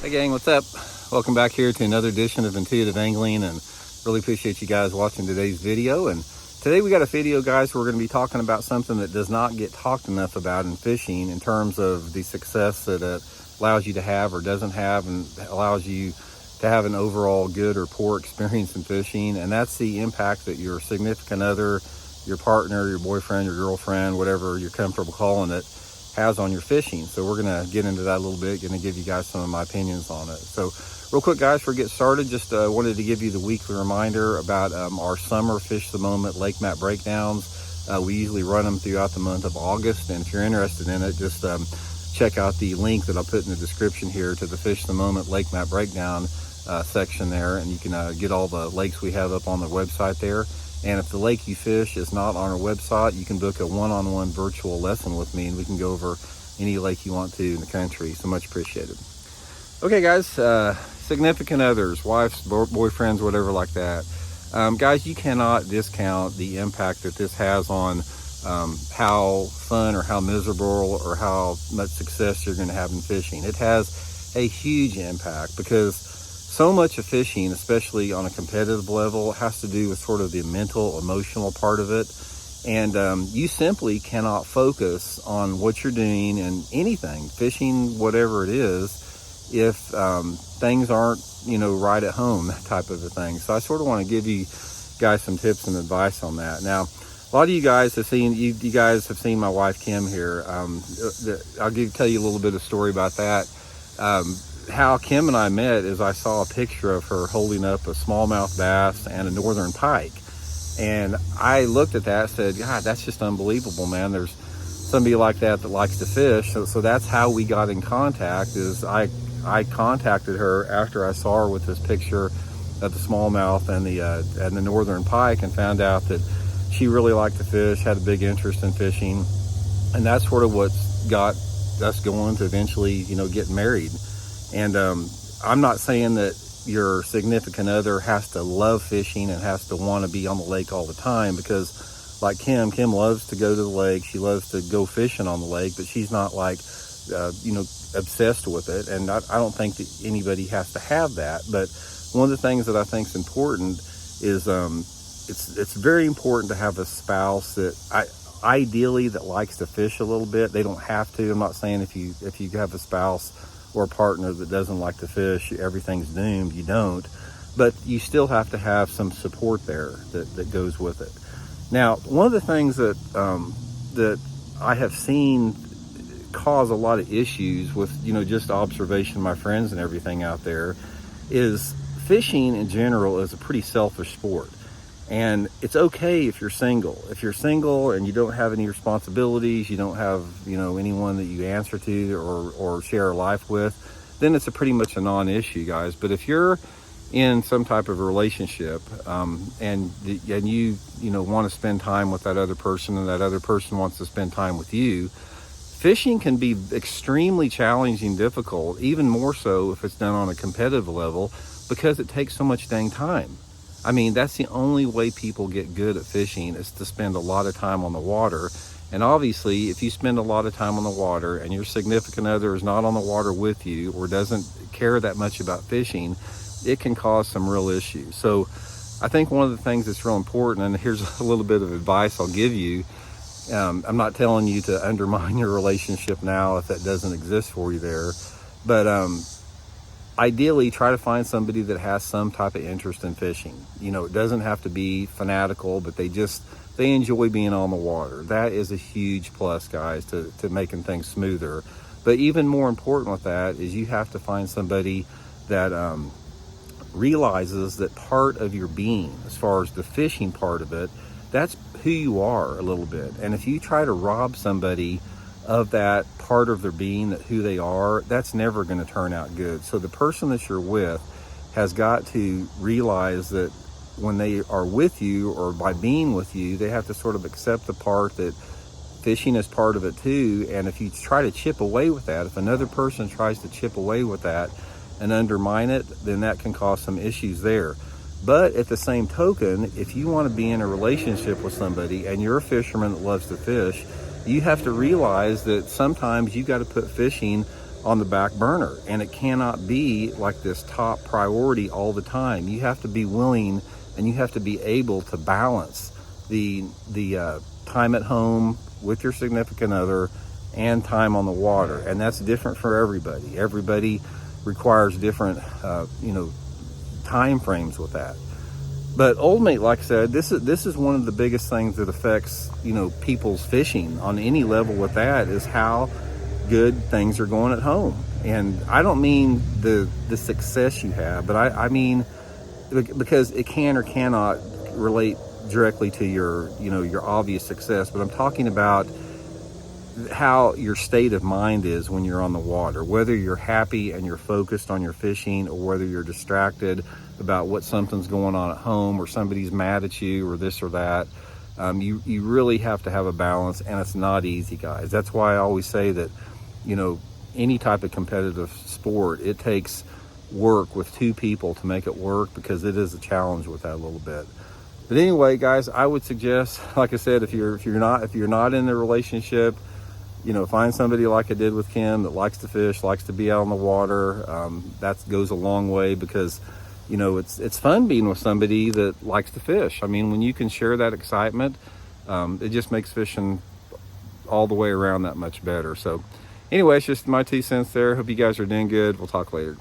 Hey gang, what's up? Welcome back here to another edition of Intuitive Angling, and really appreciate you guys watching today's video. And today we got a video, guys, where we're going to be talking about something that does not get talked enough about in fishing in terms of the success that it allows you to have or doesn't have, and allows you to have an overall good or poor experience in fishing. And that's the impact that your significant other, your partner, your boyfriend, your girlfriend, whatever you're comfortable calling it, has on your fishing. So we're going to get into that a little bit, going to give you guys some of my opinions on it. So real quick, guys, before we get started, just wanted to give you the weekly reminder about our summer Fish the Moment lake map breakdowns. We usually run them throughout the month of August, and if you're interested in it, just check out the link that I'll put in the description here to the Fish the Moment lake map breakdown section there, and you can get all the lakes we have up on the website there. And if the lake you fish is not on our website, you can book a one-on-one virtual lesson with me, and we can go over any lake you want to in the country. So much appreciated. Okay, guys, significant others, wives, boyfriends, whatever like that. Guys, you cannot discount the impact that this has on how fun or how miserable or how much success you're going to have in fishing. It has a huge impact because so much of fishing, especially on a competitive level, has to do with sort of the mental, emotional part of it. And you simply cannot focus on what you're doing in anything, fishing, whatever it is, if things aren't, right at home, that type of a thing. So I sort of want to give you guys some tips and advice on that. Now, a lot of you guys have seen, you guys have seen my wife, Kim, here. I'll tell you a little bit of story about that. How Kim and I met is I saw a picture of her holding up a smallmouth bass and a northern pike. And I looked at that and said, God, that's just unbelievable, man. There's somebody like that likes to fish. So that's how we got in contact. Is I contacted her after I saw her with this picture of the smallmouth and the northern pike, and found out that she really liked to fish, had a big interest in fishing. And that's sort of what's got us going to eventually, get married. And I'm not saying that your significant other has to love fishing and has to want to be on the lake all the time, because like Kim loves to go to the lake. She loves to go fishing on the lake, but she's not like, obsessed with it. And I don't think that anybody has to have that. But one of the things that I think is important is it's very important to have a spouse that ideally that likes to fish a little bit. They don't have to. I'm not saying if you have a spouse or a partner that doesn't like to fish, everything's doomed. You don't, but you still have to have some support there that goes with it. Now, one of the things that I have seen cause a lot of issues with, just observation of my friends and everything out there, is fishing in general is a pretty selfish sport. And it's okay if you're single. If you're single and you don't have any responsibilities, you don't have, anyone that you answer to or share a life with, then it's pretty much a non-issue, guys. But if you're in some type of a relationship and you want to spend time with that other person, and that other person wants to spend time with you, fishing can be extremely challenging, difficult, even more so if it's done on a competitive level, because it takes so much dang time. I mean, that's the only way people get good at fishing, is to spend a lot of time on the water. And obviously, if you spend a lot of time on the water and your significant other is not on the water with you or doesn't care that much about fishing, it can cause some real issues. So I think one of the things that's real important, and here's a little bit of advice I'll give you. I'm not telling you to undermine your relationship now if that doesn't exist for you there. But ideally, try to find somebody that has some type of interest in fishing. It doesn't have to be fanatical, but they enjoy being on the water. That is a huge plus, guys, to making things smoother. But even more important with that is you have to find somebody that realizes that part of your being, as far as the fishing part of it, that's who you are a little bit. And if you try to rob somebody of that part of their being, that who they are, that's never going to turn out good. So the person that you're with has got to realize that when they are with you, or by being with you, they have to sort of accept the part that fishing is part of it too. And if you try to chip away with that, if another person tries to chip away with that and undermine it, then that can cause some issues there. But at the same token, if you want to be in a relationship with somebody and you're a fisherman that loves to fish, you have to realize that sometimes you got to put fishing on the back burner, and it cannot be like this top priority all the time. You have to be willing and you have to be able to balance the time at home with your significant other and time on the water, and that's different for everybody. Everybody requires different time frames with that. But ultimately, like I said, this is one of the biggest things that affects people's fishing on any level. With that is how good things are going at home. And I don't mean the success you have, but I mean, because it can or cannot relate directly to your obvious success, but I'm talking about how your state of mind is when you're on the water, whether you're happy and you're focused on your fishing, or whether you're distracted about what something's going on at home, or somebody's mad at you, or this or that. You really have to have a balance, and it's not easy, guys. That's why I always say that any type of competitive sport, it takes work with two people to make it work, because it is a challenge with that a little bit. But anyway, guys, I would suggest, like I said, if you're not in the relationship, find somebody like I did with Kim that likes to fish, likes to be out on the water. That goes a long way, because it's fun being with somebody that likes to fish. I mean, when you can share that excitement, it just makes fishing all the way around that much better. So anyway, it's just my 2 cents there. Hope you guys are doing good. We'll talk later.